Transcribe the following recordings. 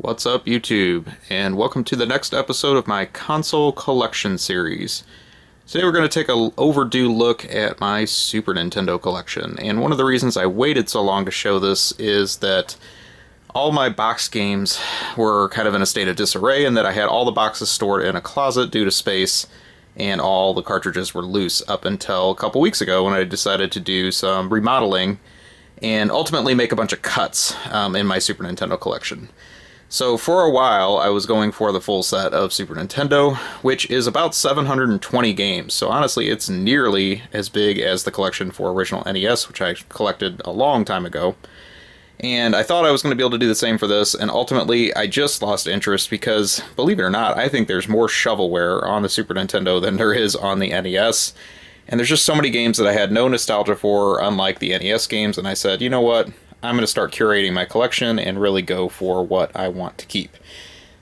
What's up, YouTube, and welcome to the next episode of my console collection series. Today we're going to take an overdue look at my Super Nintendo collection, and one of the reasons I waited so long to show this is that all my box games were kind of in a state of disarray, and that I had all the boxes stored in a closet due to space, and all the cartridges were loose up until a couple weeks ago when I decided to do some remodeling and ultimately make a bunch of cuts in my Super Nintendo collection. So for a while, I was going for the full set of Super Nintendo, which is about 720 games. So honestly, it's nearly as big as the collection for original NES, which I collected a long time ago. And I thought I was going to be able to do the same for this, and ultimately I just lost interest because, believe it or not, I think there's more shovelware on the Super Nintendo than there is on the NES. And there's just so many games that I had no nostalgia for, unlike the NES games, and I said, you know what? I'm going to start curating my collection and really go for what I want to keep.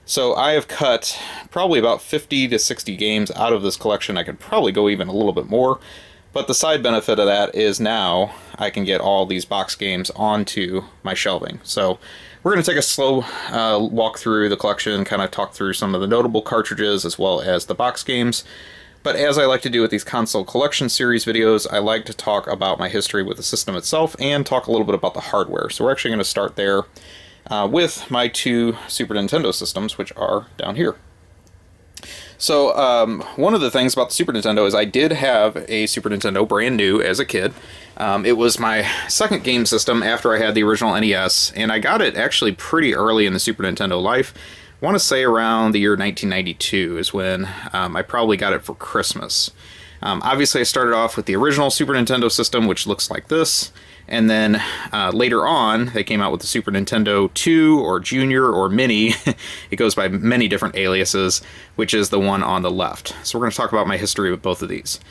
So I have cut probably about 50 to 60 games out of this collection. I could probably go even a little bit more, but the side benefit of that is now I can get all these box games onto my shelving. So we're going to take a slow walk through the collection, kind of talk through some of the notable cartridges as well as the box games. But as I like to do with these console collection series videos, I like to talk about my history with the system itself and talk a little bit about the hardware. So we're actually going to start there with my two Super Nintendo systems, which are down here. So one of the things about the Super Nintendo is I did have a Super Nintendo brand new as a kid. It was my second game system after I had the original NES, and I got it actually pretty early in the Super Nintendo life. I want to say around the year 1992 is when I probably got it for Christmas. Obviously I started off with the original Super Nintendo system, which looks like this, and then later on they came out with the Super Nintendo 2 or Junior or Mini. It goes by many different aliases, which is the one on the left. So we're going to talk about my history with both of these.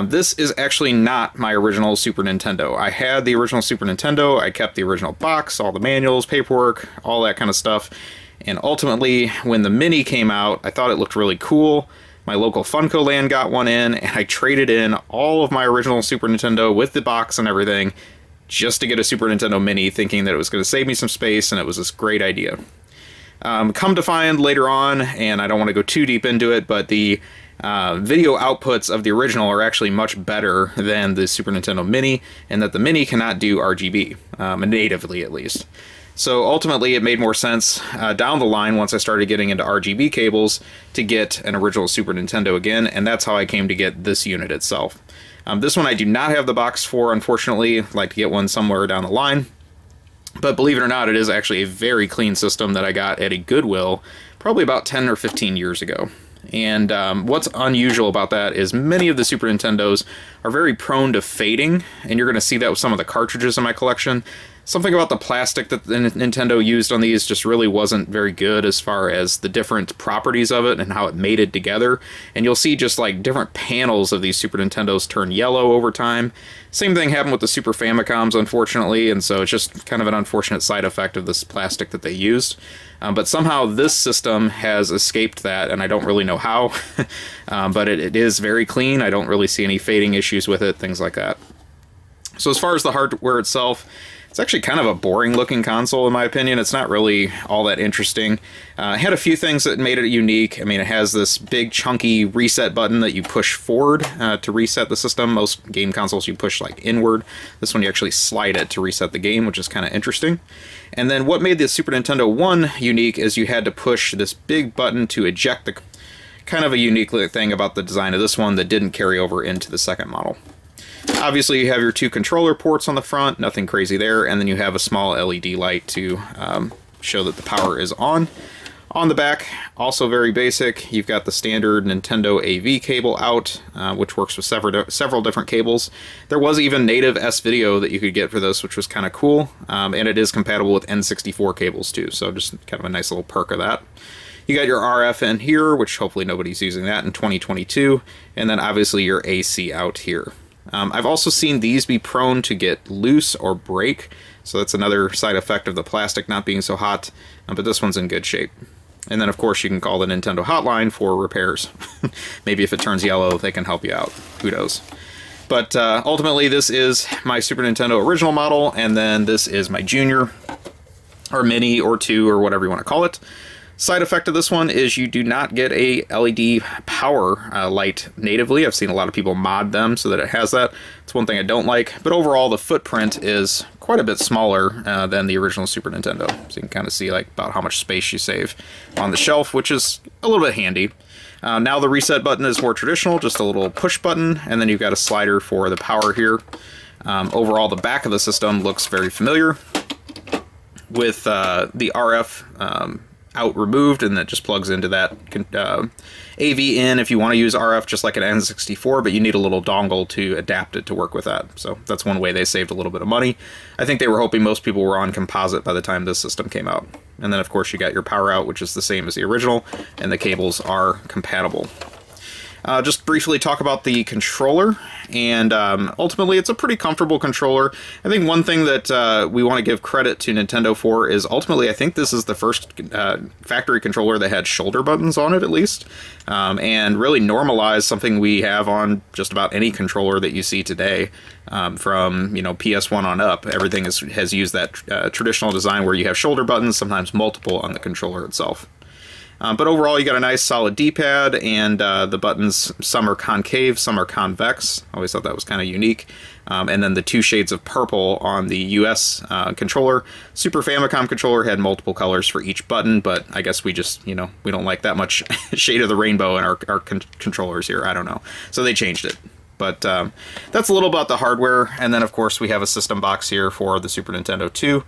This is actually not my original Super Nintendo. I had the original Super Nintendo, I kept the original box, all the manuals, paperwork, all that kind of stuff. And ultimately, when the Mini came out, I thought it looked really cool. My local Funko Land got one in, and I traded in all of my original Super Nintendo with the box and everything just to get a Super Nintendo Mini, thinking that it was going to save me some space, and it was this great idea. Come to find later on, and I don't want to go too deep into it, but the video outputs of the original are actually much better than the Super Nintendo Mini, and that the Mini cannot do RGB, natively at least. So ultimately it made more sense down the line once I started getting into RGB cables to get an original Super Nintendo again, and that's how I came to get this unit itself. This one I do not have the box for, unfortunately. I'd like to get one somewhere down the line. But believe it or not, it is actually a very clean system that I got at a Goodwill probably about 10 or 15 years ago. And what's unusual about that is many of the Super Nintendos are very prone to fading, and you're going to see that with some of the cartridges in my collection. Something about the plastic that the Nintendo used on these just really wasn't very good as far as the different properties of it and how it mated together. And you'll see just like different panels of these Super Nintendos turn yellow over time. Same thing happened with the Super Famicoms, unfortunately, and so it's just kind of an unfortunate side effect of this plastic that they used. But somehow this system has escaped that, and I don't really know how. But it is very clean. I don't really see any fading issues with it, things like that. So as far as the hardware itself, it's actually kind of a boring looking console in my opinion. It's not really all that interesting. It had a few things that made it unique. I mean, it has this big chunky reset button that you push forward to reset the system. Most game consoles you push like inward. This one you actually slide it to reset the game, which is kind of interesting. And then what made the Super Nintendo 1 unique is you had to push this big button to eject the... Kind of a unique thing about the design of this one that didn't carry over into the second model. Obviously you have your two controller ports on the front, nothing crazy there, and then you have a small LED light to show that the power is on. On the back, also very basic, you've got the standard Nintendo AV cable out, which works with several different cables. There was even native S-Video that you could get for this, which was kind of cool, and it is compatible with N64 cables too, so just kind of a nice little perk of that. You got your RF in here, which hopefully nobody's using that in 2022, and then obviously your AC out here. I've also seen these be prone to get loose or break, so that's another side effect of the plastic not being so hot, but this one's in good shape. And then of course you can call the Nintendo hotline for repairs. Maybe if it turns yellow they can help you out, who knows. But ultimately this is my Super Nintendo original model, and then this is my Junior. or Mini or 2 or whatever you want to call it. Side effect of this one is you do not get a LED power light natively. I've seen a lot of people mod them so that it has that. It's one thing I don't like, but overall the footprint is quite a bit smaller than the original Super Nintendo. So you can kind of see like about how much space you save on the shelf, which is a little bit handy. Now the reset button is more traditional, just a little push button, and then you've got a slider for the power here. Overall, the back of the system looks very familiar with the RF out removed, and that just plugs into that AV in if you want to use RF just like an N64, but you need a little dongle to adapt it to work with that. So that's one way they saved a little bit of money. I think they were hoping most people were on composite by the time this system came out. And then of course you got your power out, which is the same as the original, and the cables are compatible. Just briefly talk about the controller, and ultimately it's a pretty comfortable controller. I think one thing that we want to give credit to Nintendo for is ultimately I think this is the first factory controller that had shoulder buttons on it, at least, and really normalized something we have on just about any controller that you see today. From PS1 on up, everything has used that traditional design where you have shoulder buttons, sometimes multiple on the controller itself. But overall, you got a nice solid D-pad, and the buttons, some are concave, some are convex. I always thought that was kind of unique. And then the 2 shades of purple on the US controller. Super Famicom controller had multiple colors for each button, but I guess we just, we don't like that much shade of the rainbow in our controllers here. I don't know. So they changed it. But that's a little about the hardware. And then, of course, we have a system box here for the Super Nintendo 2.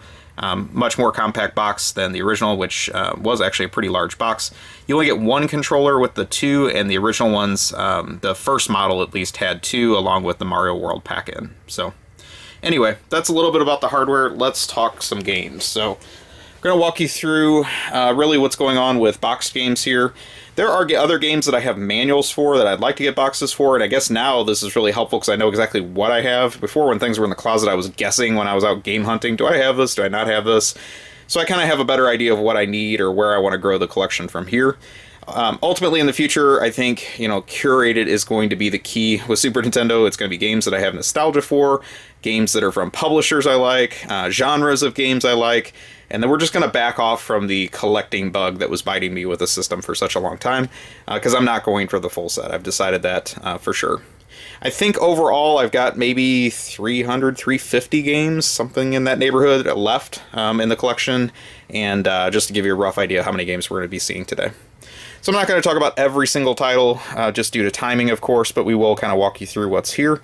Much more compact box than the original, which was actually a pretty large box. You only get 1 controller with the 2, and the original ones, the first model at least, had 2 along with the Mario World pack-in. So anyway, that's a little bit about the hardware. Let's talk some games. So I'm going to walk you through really what's going on with boxed games here. There are other games that I have manuals for that I'd like to get boxes for, and I guess now this is really helpful because I know exactly what I have. Before, when things were in the closet, I was guessing when I was out game hunting, do I have this, do I not have this? So I kind of have a better idea of what I need or where I want to grow the collection from here. Ultimately, in the future, I think, curated is going to be the key. With Super Nintendo, it's going to be games that I have nostalgia for, games that are from publishers I like, genres of games I like, and then we're just going to back off from the collecting bug that was biting me with the system for such a long time, because I'm not going for the full set. I've decided that for sure. I think overall I've got maybe 300, 350 games, something in that neighborhood left in the collection, and just to give you a rough idea of how many games we're going to be seeing today. So I'm not going to talk about every single title, just due to timing, of course, but we will kind of walk you through what's here.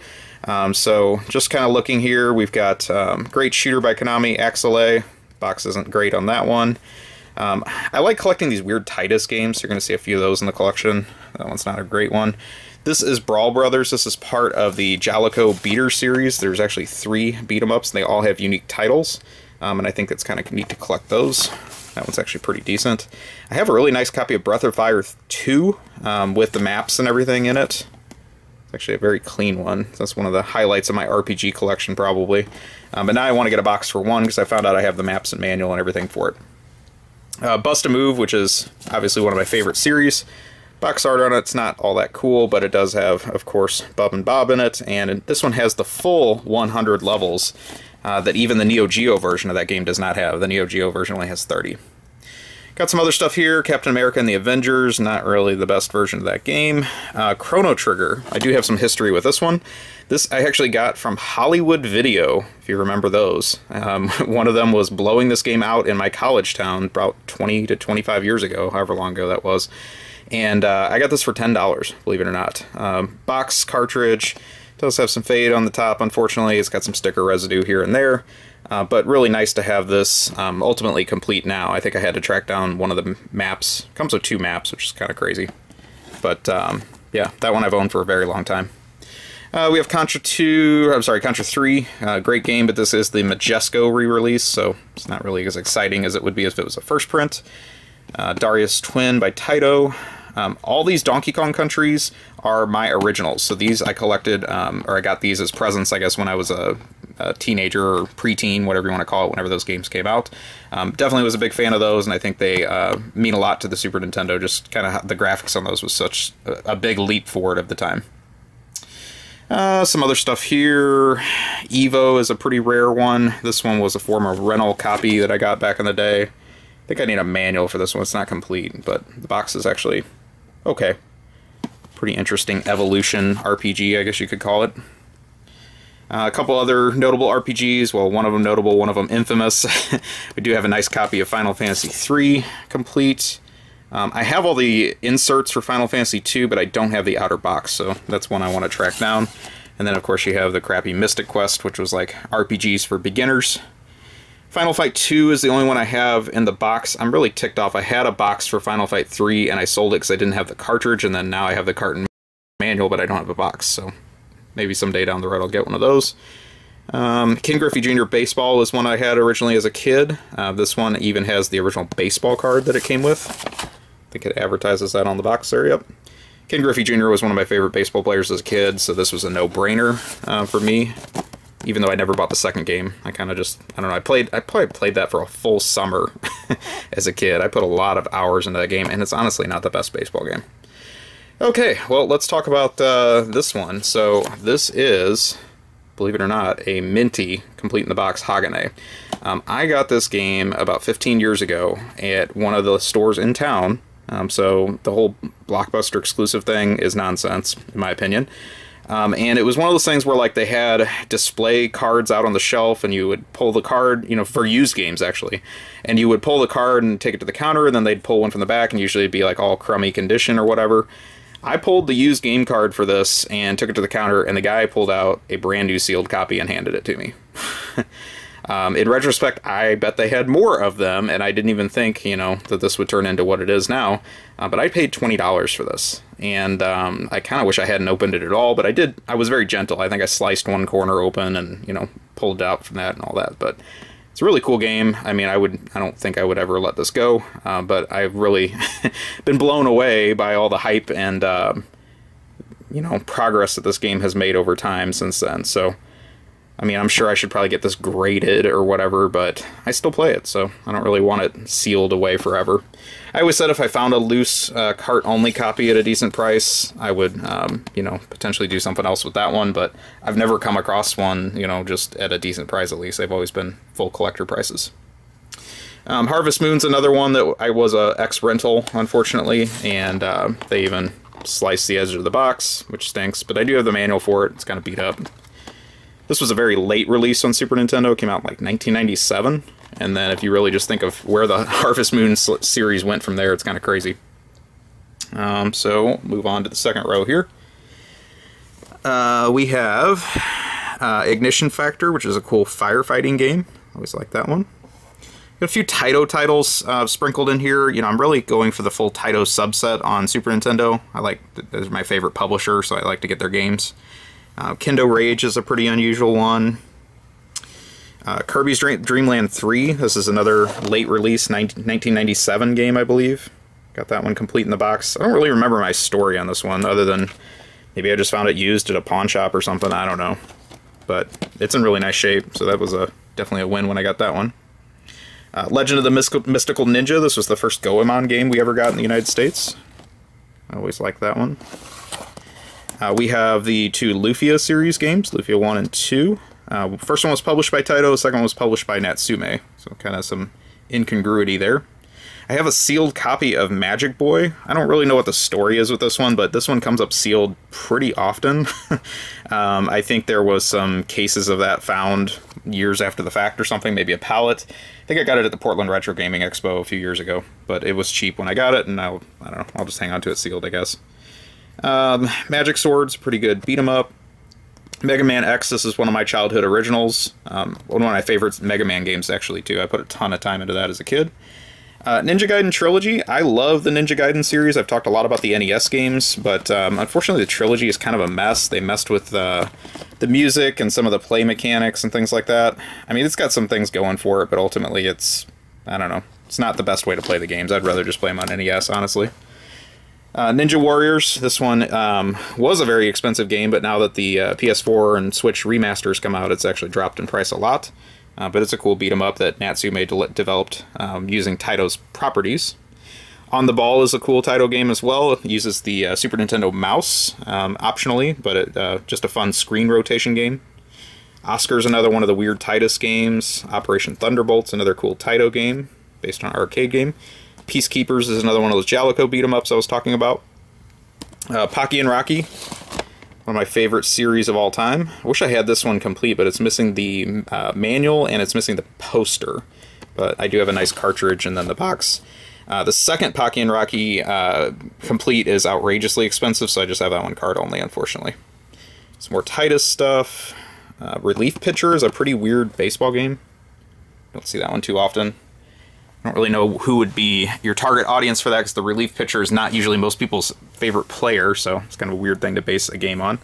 So just kind of looking here, we've got Great Shooter by Konami, Axelay. Box isn't great on that one. I like collecting these weird Titus games. You're going to see a few of those in the collection. That one's not a great one. This is Brawl Brothers. This is part of the Jaleco Beater series. There's actually 3 beat-em-ups, and they all have unique titles. And I think it's kind of neat to collect those. That one's actually pretty decent. I have a really nice copy of Breath of Fire 2 with the maps and everything in it. It's actually a very clean one. That's one of the highlights of my RPG collection, probably. But now I want to get a box for 1 because I found out I have the maps and manual and everything for it. Bust a Move, which is obviously one of my favorite series. Box art on it's not all that cool, but it does have, of course, Bub and Bob in it. And this one has the full 100 levels that even the Neo Geo version of that game does not have. The Neo Geo version only has 30. Got some other stuff here. Captain America and the Avengers, not really the best version of that game. Chrono Trigger, I do have some history with this one. This I actually got from Hollywood Video, if you remember those. One of them was blowing this game out in my college town about 20 to 25 years ago, however long ago that was. And I got this for $10, believe it or not. Box cartridge, does have some fade on the top, unfortunately. It's got some sticker residue here and there. But really nice to have this ultimately complete now. I think I had to track down one of the maps. Comes with 2 maps, which is kind of crazy. But yeah, that one I've owned for a very long time. We have Contra 3. Great game, but this is the Majesco re-release, so it's not really as exciting as it would be if it was a first print. Darius Twin by Taito. All these Donkey Kong countries are my originals. So these I collected, or I got these as presents, I guess, when I was a teenager or preteen, whatever you want to call it, whenever those games came out. Definitely was a big fan of those, and I think they mean a lot to the Super Nintendo. Just kind of the graphics on those was such a big leap forward of the time. Some other stuff here. Evo is a pretty rare one. This one was a former rental copy that I got back in the day. I think I need a manual for this one. It's not complete, but the box is actually okay. Pretty interesting evolution RPG, I guess you could call it. A couple other notable RPGs. Well, one of them notable, one of them infamous. We do have a nice copy of Final Fantasy III complete. I have all the inserts for Final Fantasy II, but I don't have the outer box, so that's one I want to track down. And then, of course, you have the crappy Mystic Quest, which was like RPGs for beginners. Final Fight 2 is the only one I have in the box. I'm really ticked off. I had a box for Final Fight 3, and I sold it because I didn't have the cartridge, and then now I have the carton manual, but I don't have a box, so maybe someday down the road I'll get one of those. Ken Griffey Jr. Baseball is one I had originally as a kid. This one even has the original baseball card that it came with. I think it advertises that on the box there, yep. Ken Griffey Jr. was one of my favorite baseball players as a kid, so this was a no-brainer for me. Even though I never bought the second game, I kind of just, I don't know, I probably played that for a full summer as a kid. I put a lot of hours into that game, and it's honestly not the best baseball game. Okay, well, let's talk about this one. So this is, believe it or not, a minty, complete-in-the-box Hagane. I got this game about 15 years ago at one of the stores in town. So the whole Blockbuster exclusive thing is nonsense, in my opinion. And it was one of those things where, like, they had display cards out on the shelf, and you would pull the card, you know, for used games, actually. And you would pull the card and take it to the counter, and then they'd pull one from the back, and usually it'd be, like, all crummy condition or whatever. I pulled the used game card for this and took it to the counter, and the guy pulled out a brand new sealed copy and handed it to me. In retrospect, I bet they had more of them, and I didn't even think, you know, that this would turn into what it is now. But I paid $20 for this, and I kind of wish I hadn't opened it at all, but I did. I was very gentle. I think I sliced one corner open and, you know, pulled out from that and all that. But it's a really cool game. I mean, I don't think I would ever let this go, but I've really been blown away by all the hype and, you know, progress that this game has made over time since then. So, I mean, I'm sure I should probably get this graded or whatever, but I still play it, so I don't really want it sealed away forever. I always said if I found a loose cart-only copy at a decent price, I would, you know, potentially do something else with that one, but I've never come across one, you know, just at a decent price at least. They've always been full collector prices. Harvest Moon's another one that I was a ex-rental, unfortunately, and they even sliced the edge of the box, which stinks, but I do have the manual for it. It's kind of beat up. This was a very late release on Super Nintendo. It came out in like 1997. And then if you really just think of where the Harvest Moon series went from there, it's kind of crazy. So move on to the second row here. We have Ignition Factor, which is a cool firefighting game. Always like that one. Got a few Taito titles sprinkled in here. You know, I'm really going for the full Taito subset on Super Nintendo. They're my favorite publisher, so I like to get their games. Kendo Rage is a pretty unusual one. Kirby's Dream Land 3. This is another late release 1997 game, I believe. Got that one complete in the box. I don't really remember my story on this one, other than maybe I just found it used at a pawn shop or something. I don't know. But it's in really nice shape, so that was definitely a win when I got that one. Legend of the Mystical Ninja. This was the first Goemon game we ever got in the United States. I always liked that one. We have the two Lufia series games, Lufia 1 and 2. First one was published by Taito, second one was published by Natsume, so kind of some incongruity there. I have a sealed copy of Magic Boy. I don't really know what the story is with this one, but this one comes up sealed pretty often. I think there was some cases of that found years after the fact or something, maybe a pallet. I think I got it at the Portland Retro Gaming Expo a few years ago, but it was cheap when I got it, and I don't know, I'll just hang on to it sealed, I guess. Magic Swords, pretty good beat 'em up. Mega Man X, this is one of my childhood originals. One of my favorite Mega Man games, actually, too. I put a ton of time into that as a kid. Ninja Gaiden Trilogy. I love the Ninja Gaiden series. I've talked a lot about the NES games, but unfortunately the trilogy is kind of a mess. They messed with the music and some of the play mechanics and things like that. I mean, it's got some things going for it, but ultimately it's, I don't know, it's not the best way to play the games. I'd rather just play them on NES, honestly. Ninja Warriors, this one was a very expensive game, but now that the PS4 and Switch remasters come out, it's actually dropped in price a lot. But it's a cool beat 'em up that Natsume developed using Taito's properties. On the Ball is a cool Taito game as well. It uses the Super Nintendo mouse, optionally, but just a fun screen rotation game. Oscar's another one of the weird Tidus games. Operation Thunderbolt's another cool Taito game, based on an arcade game. Peacekeepers is another one of those Jaleco beat-em-ups I was talking about. Pocky and Rocky, one of my favorite series of all time. I wish I had this one complete, but it's missing the manual and it's missing the poster. But I do have a nice cartridge and then the box. The second Pocky and Rocky complete is outrageously expensive, so I just have that one card only, unfortunately. Some more Tidus stuff. Relief Pitcher is a pretty weird baseball game. Don't see that one too often. I don't really know who would be your target audience for that, because the relief pitcher is not usually most people's favorite player, so it's kind of a weird thing to base a game on.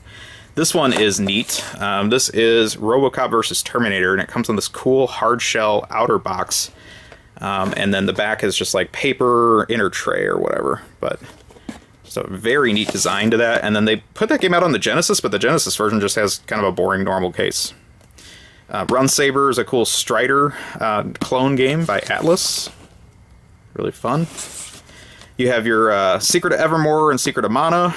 This one is neat. This is RoboCop vs. Terminator, and it comes in this cool hard shell outer box. And then the back is just like paper inner tray or whatever. But just a very neat design to that. And then they put that game out on the Genesis, but the Genesis version just has kind of a boring normal case. Run Saber is a cool Strider clone game by Atlas. Really fun. You have your Secret of Evermore and Secret of Mana.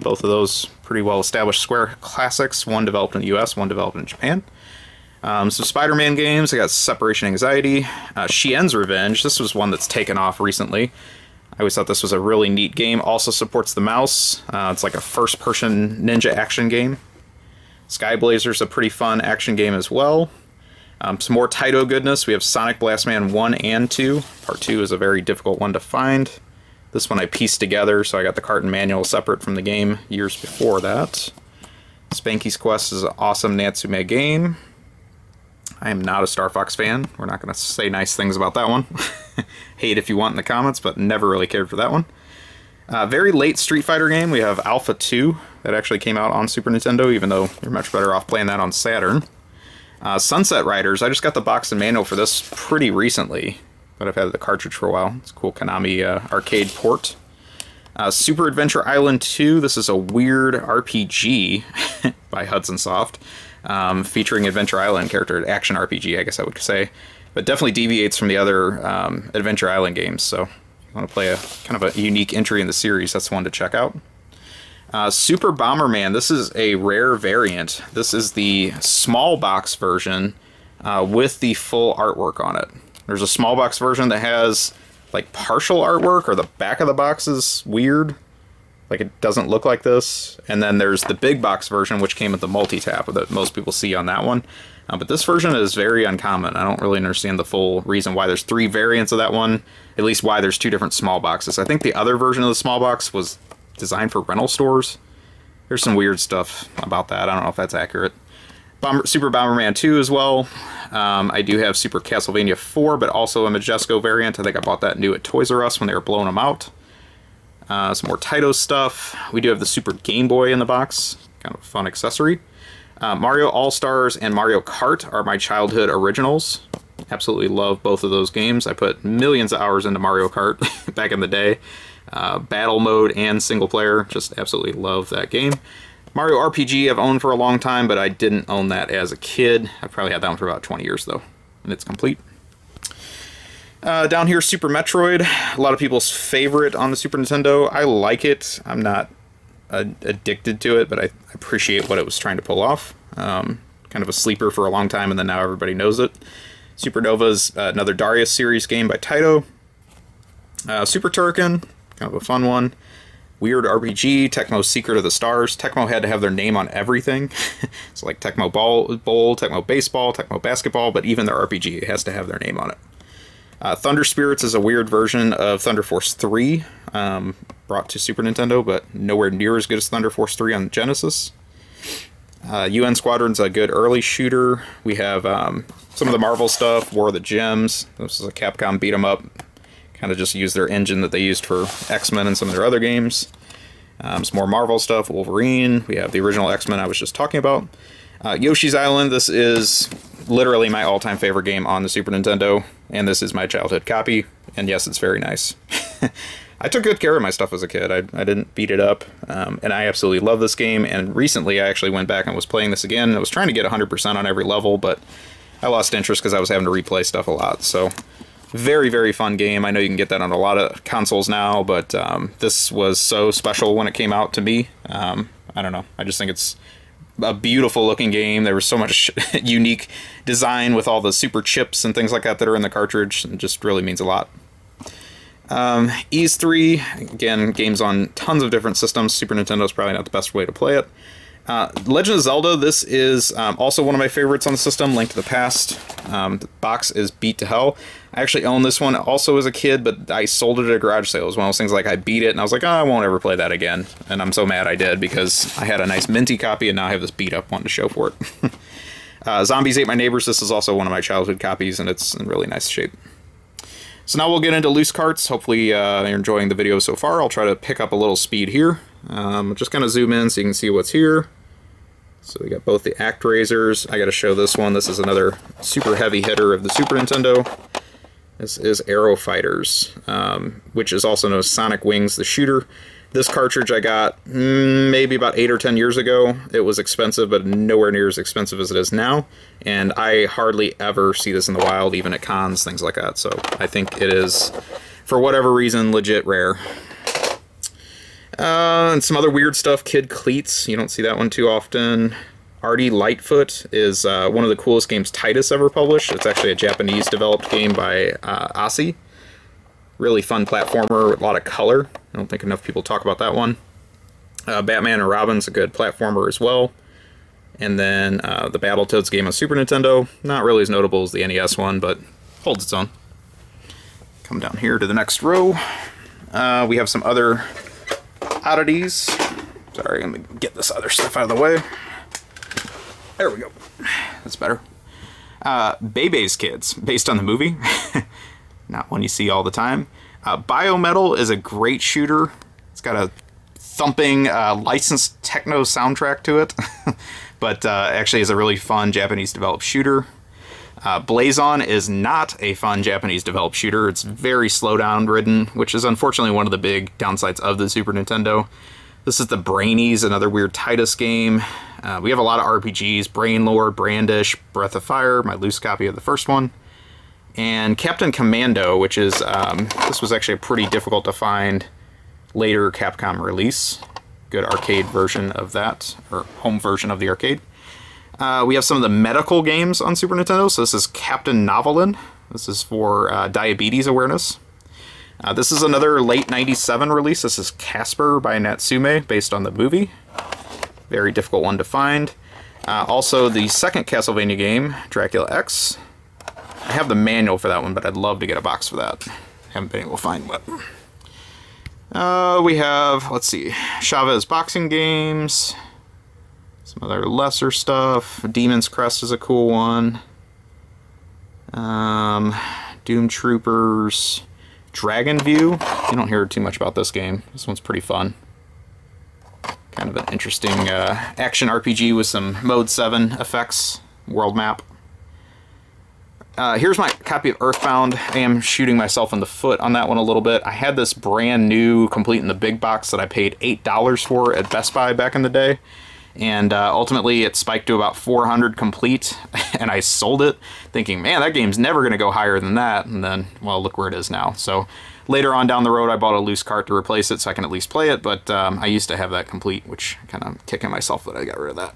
Both of those pretty well established Square classics. One developed in the US, one developed in Japan. Some Spider-Man games. I got Separation Anxiety. Shien's Revenge. This was one that's taken off recently. I always thought this was a really neat game. Also supports the mouse. It's like a first-person ninja action game. Skyblazer's a pretty fun action game as well. Some more Taito goodness. We have Sonic Blast Man 1 and 2. Part 2 is a very difficult one to find. This one I pieced together, so I got the cart and manual separate from the game years before that. Spanky's Quest is an awesome Natsume game. I am not a Star Fox fan. We're not going to say nice things about that one. Hate if you want in the comments, but never really cared for that one. Very late Street Fighter game. We have Alpha 2 that actually came out on Super Nintendo, even though you're much better off playing that on Saturn. Sunset Riders. I just got the box and manual for this pretty recently, but I've had the cartridge for a while. It's a cool Konami arcade port. Super Adventure Island 2. This is a weird RPG by Hudson Soft, featuring Adventure Island character, action RPG, I guess I would say, but definitely deviates from the other Adventure Island games. So if you want to play a kind of a unique entry in the series, that's one to check out. Super Bomberman. This is a rare variant. This is the small box version with the full artwork on it. There's a small box version that has like partial artwork, or the back of the box is weird. Like it doesn't look like this. And then there's the big box version, which came with the multi-tap that most people see on that one. But this version is very uncommon. I don't really understand the full reason why there's 3 variants of that one, at least why there's 2 different small boxes. I think the other version of the small box was designed for rental stores. There's some weird stuff about that. I don't know if that's accurate. Super Bomberman 2 as well. I do have Super Castlevania 4, but also a Majesco variant. I think I bought that new at Toys R Us when they were blowing them out. Some more Taito stuff. We do have the Super Game Boy in the box. Kind of a fun accessory. Mario All-Stars and Mario Kart are my childhood originals. Absolutely love both of those games. I put millions of hours into Mario Kart back in the day. Battle mode and single player. Just absolutely love that game. Mario RPG I've owned for a long time, but I didn't own that as a kid. I probably had that one for about 20 years, though, and it's complete. Down here, Super Metroid. A lot of people's favorite on the Super Nintendo. I like it. I'm not addicted to it, but I appreciate what it was trying to pull off. Kind of a sleeper for a long time, and then now everybody knows it. Supernova's another Darius series game by Taito. Super Turrican, kind of a fun one. Weird RPG, Tecmo Secret of the Stars. Tecmo had to have their name on everything. It's like Tecmo Bowl, Tecmo Baseball, Tecmo Basketball, but even their RPG has to have their name on it. Thunder Spirits is a weird version of Thunder Force 3, brought to Super Nintendo, but nowhere near as good as Thunder Force 3 on Genesis. UN Squadron's a good early shooter. We have some of the Marvel stuff, War of the Gems. This is a Capcom beat-em-up. Kind of just use their engine that they used for X-Men and some of their other games. Some more Marvel stuff, Wolverine. We have the original X-Men I was just talking about. Yoshi's Island, this is literally my all-time favorite game on the Super Nintendo, and this is my childhood copy, and yes, it's very nice. I took good care of my stuff as a kid. I didn't beat it up, and I absolutely love this game, and recently I actually went back and was playing this again. I was trying to get 100% on every level, but I lost interest because I was having to replay stuff a lot, so Very, very fun game. I know you can get that on a lot of consoles now, but this was so special when it came out to me. I don't know. I just think it's a beautiful looking game. There was so much unique design with all the super chips and things like that that are in the cartridge. It just really means a lot. Ys 3, again, games on tons of different systems. Super Nintendo is probably not the best way to play it. Legend of Zelda, this is also one of my favorites on the system, Link to the Past. The box is beat to hell. I actually owned this one also as a kid, but I sold it at a garage sale. It was one of those things like I beat it, and I was like, oh, I won't ever play that again. And I'm so mad I did, because I had a nice minty copy, and now I have this beat up one to show for it. Zombies Ate My Neighbors, this is also one of my childhood copies, and it's in really nice shape. So now we'll get into loose carts. Hopefully you're enjoying the video so far. I'll try to pick up a little speed here. Just kind of zoom in so you can see what's here. So we got both the ActRaisers. I got to show this one. This is another super heavy hitter of the Super Nintendo. This is Aero Fighters, which is also known as Sonic Wings, the shooter. This cartridge I got maybe about 8 or 10 years ago. It was expensive, but nowhere near as expensive as it is now. And I hardly ever see this in the wild, even at cons, things like that. So I think it is, for whatever reason, legit rare. And some other weird stuff. Kid Cleats, you don't see that one too often. Artie Lightfoot is one of the coolest games Titus ever published. It's actually a Japanese-developed game by ASI. Really fun platformer with a lot of color. I don't think enough people talk about that one. Batman and Robin's a good platformer as well. And then the Battletoads game on Super Nintendo. Not really as notable as the NES one, but holds its own. Come down here to the next row. We have some other oddities. Sorry, let me get this other stuff out of the way. There we go. That's better. Bebe's Kids, based on the movie. Not one you see all the time. Biometal is a great shooter. It's got a thumping, licensed techno soundtrack to it. But actually is a really fun Japanese-developed shooter. Blazon is not a fun Japanese-developed shooter. It's very slowdown-ridden, which is unfortunately one of the big downsides of the Super Nintendo. This is the Brainies, another weird Titus game. We have a lot of RPGs. Brainlord, Brandish, Breath of Fire, my loose copy of the first one. And Captain Commando, which is, this was actually a pretty difficult to find later Capcom release. Good arcade version of that, or home version of the arcade. We have some of the medical games on Super Nintendo. So this is Captain Novolin. This is for diabetes awareness. This is another late 97 release. This is Casper by Natsume, based on the movie. Very difficult one to find. Also, the second Castlevania game, Dracula X. I have the manual for that one, but I'd love to get a box for that. Haven't been able to find one. We have, let's see, Chavez boxing games. Some other lesser stuff. Demon's Crest is a cool one. Doom Troopers. Dragon View. You don't hear too much about this game. This one's pretty fun. Kind of an interesting action RPG with some Mode 7 effects. World map. Here's my copy of Earthbound. I am shooting myself in the foot on that one a little bit. I had this brand new, complete in the big box that I paid $8 for at Best Buy back in the day. And ultimately it spiked to about 400 complete, and I sold it thinking, man, that game's never going to go higher than that. And then, well, look where it is now. So later on down the road, I bought a loose cart to replace it so I can at least play it, but I used to have that complete, which kind of kicking myself that I got rid of that.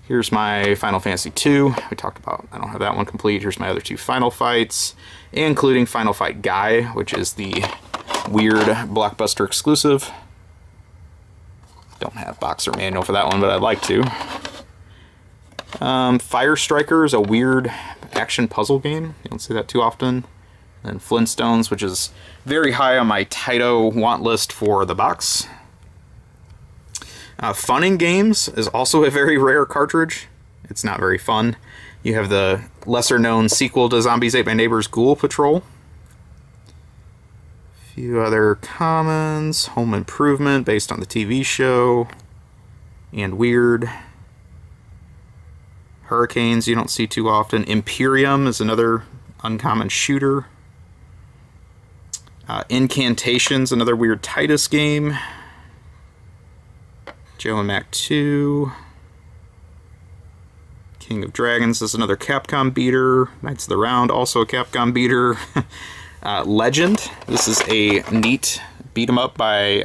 Here's my Final Fantasy II. We talked about, I don't have that one complete. Here's my other two Final Fights, including Final Fight Guy, which is the weird Blockbuster exclusive. Don't have box or manual for that one, but I'd like to. Fire Striker is a weird action puzzle game. You don't see that too often. And Flintstones, which is very high on my Taito want list for the box. Funning Games is also a very rare cartridge. It's not very fun. You have the lesser-known sequel to Zombies Ate My Neighbors, Ghoul Patrol. A few other commons. Home Improvement, based on the TV show. And Weird. Hurricanes, you don't see too often. Imperium is another uncommon shooter. Incantations, another weird Titus game. Joe and Mac 2. King of Dragons is another Capcom beater. Knights of the Round, also a Capcom beater. Legend, this is a neat beat-em-up by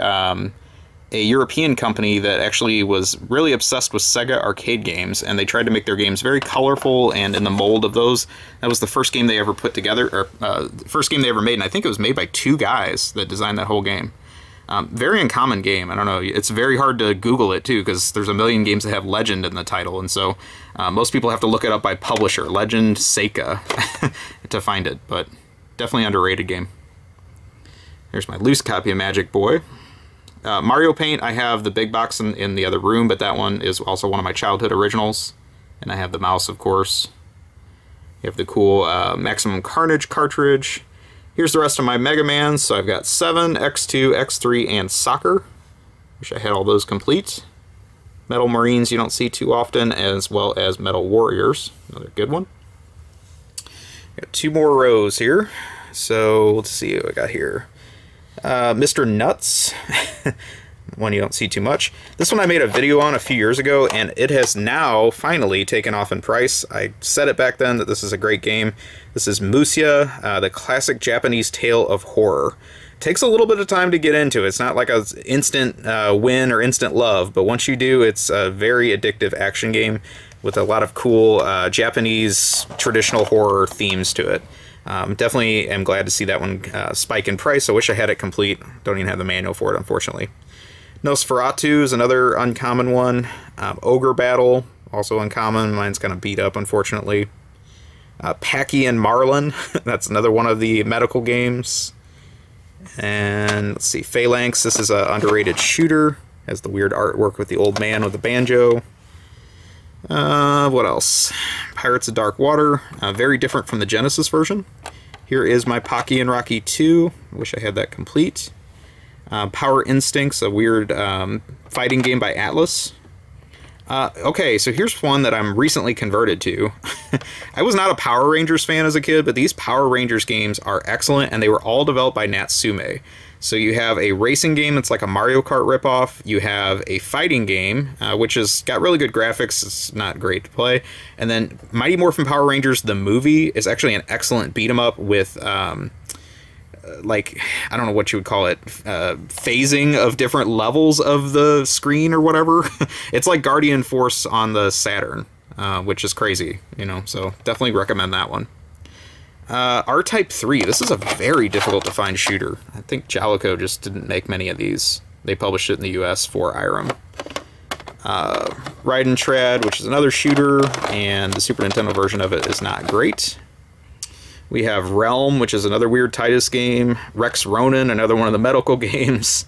a European company that actually was really obsessed with Sega arcade games, and they tried to make their games very colorful and in the mold of those. That was the first game they ever put together, or first game they ever made, and I think it was made by 2 guys that designed that whole game. Very uncommon game. I don't know. It's very hard to Google it, too, because there's a million games that have Legend in the title, and so most people have to look it up by publisher, Legend Sega, to find it, but definitely underrated game. Here's my loose copy of Magic Boy. Mario Paint, I have the big box in the other room, but that one is also one of my childhood originals. And I have the mouse, of course. You have the cool Maximum Carnage cartridge. Here's the rest of my Mega Man. So I've got 7, X2, X3, and Soccer. Wish I had all those complete. Metal Marines you don't see too often, as well as Metal Warriors. Another good one. Got 2 more rows here. So let's see what I got here. Mr. Nuts, one you don't see too much. This one I made a video on a few years ago, and it has now finally taken off in price. I said it back then that this is a great game. This is Musya, the classic Japanese tale of horror. Takes a little bit of time to get into. It's not like an instant win or instant love, but once you do, it's a very addictive action game with a lot of cool Japanese traditional horror themes to it. Definitely am glad to see that one spike in price. I wish I had it complete. Don't even have the manual for it, unfortunately. Nosferatu is another uncommon one. Ogre Battle, also uncommon. Mine's kind of beat up, unfortunately. Packy and Marlin, that's another one of the medical games. And let's see, Phalanx, this is an underrated shooter. Has the weird artwork with the old man with the banjo. What else? Pirates of Dark Water, very different from the Genesis version. Here is my Pocky and Rocky 2. I wish I had that complete. Power Instincts, a weird fighting game by Atlas. Okay, so here's one that I'm recently converted to. I was not a Power Rangers fan as a kid, but these Power Rangers games are excellent, and they were all developed by Natsume. So you have a racing game that's like a Mario Kart ripoff. You have a fighting game, which has got really good graphics. It's not great to play. And then Mighty Morphin Power Rangers, the movie, is actually an excellent beat-em-up with, like, I don't know what you would call it, phasing of different levels of the screen or whatever. It's like Guardian Force on the Saturn, which is crazy, you know, so definitely recommend that one. R-Type 3, this is a very difficult to find shooter. I think Jaleco just didn't make many of these. They published it in the US for Irem. Ride and Trad, which is another shooter, and the Super Nintendo version of it is not great. We have Realm, which is another weird Titus game. Rex Ronin, another one of the medical games.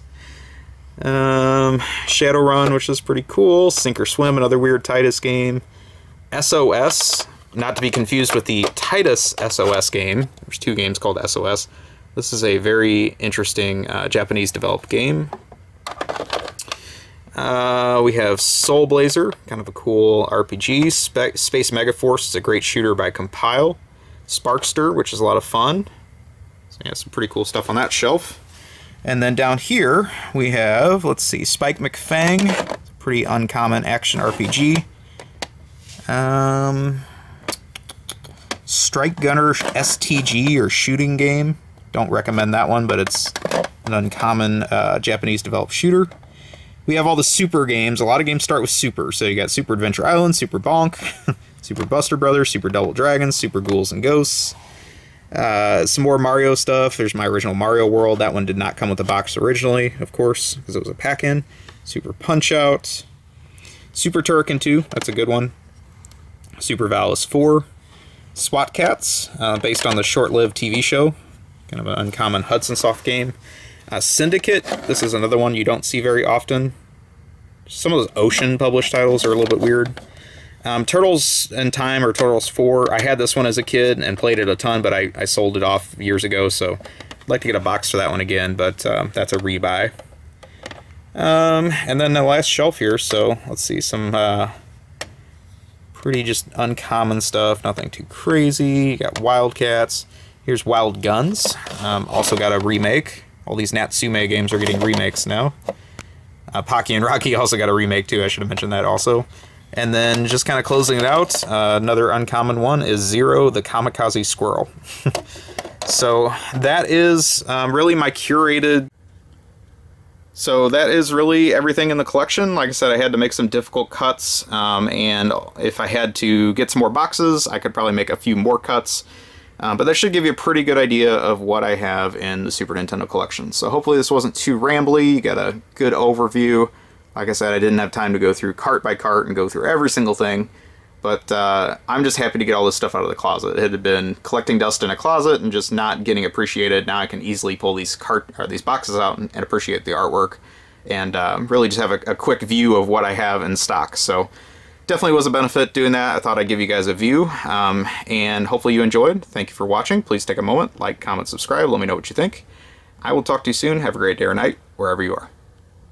Shadowrun, which is pretty cool. Sink or Swim, another weird Titus game. SOS, not to be confused with the Titus SOS game. There's 2 games called SOS. This is a very interesting Japanese-developed game. We have Soul Blazer, kind of a cool RPG. Space Megaforce is a great shooter by Compile. Sparkster, which is a lot of fun. So yeah, some pretty cool stuff on that shelf. And then down here we have, let's see, Spike McFang. It's a pretty uncommon action RPG. Strike Gunner STG, or shooting game. Don't recommend that one, but it's an uncommon Japanese developed shooter. We have all the Super games. A lot of games start with Super. So you got Super Adventure Island, Super Bonk, Super Buster Brothers, Super Double Dragons, Super Ghouls and Ghosts. Some more Mario stuff. There's my original Mario World. That one did not come with the box originally, of course, because it was a pack-in. Super Punch-Out. Super Turrican 2. That's a good one. Super Valis 4. SWAT Cats, based on the short-lived TV show. Kind of an uncommon Hudson Soft game. Syndicate. This is another one you don't see very often. Some of those Ocean published titles are a little bit weird. Turtles in Time, or Turtles 4. I had this one as a kid and played it a ton, but I sold it off years ago, so I'd like to get a box for that one again, but that's a rebuy. And then the last shelf here, so let's see, some pretty just uncommon stuff, nothing too crazy. You got Wildcats. Here's Wild Guns. Also got a remake. All these Natsume games are getting remakes now. Pocky and Rocky also got a remake too, I should have mentioned that also. And then just kind of closing it out, another uncommon one is Zero, the Kamikaze Squirrel. So that is really my curated... So that is really everything in the collection. Like I said, I had to make some difficult cuts, and if I had to get some more boxes, I could probably make a few more cuts. But that should give you a pretty good idea of what I have in the Super Nintendo collection. So hopefully this wasn't too rambly, you got a good overview. Like I said, I didn't have time to go through cart by cart and go through every single thing. But I'm just happy to get all this stuff out of the closet. It had been collecting dust in a closet and just not getting appreciated. Now I can easily pull these boxes out and appreciate the artwork, and really just have a quick view of what I have in stock. So definitely was a benefit doing that. I thought I'd give you guys a view, and hopefully you enjoyed. Thank you for watching. Please take a moment, like, comment, subscribe. Let me know what you think. I will talk to you soon. Have a great day or night, wherever you are.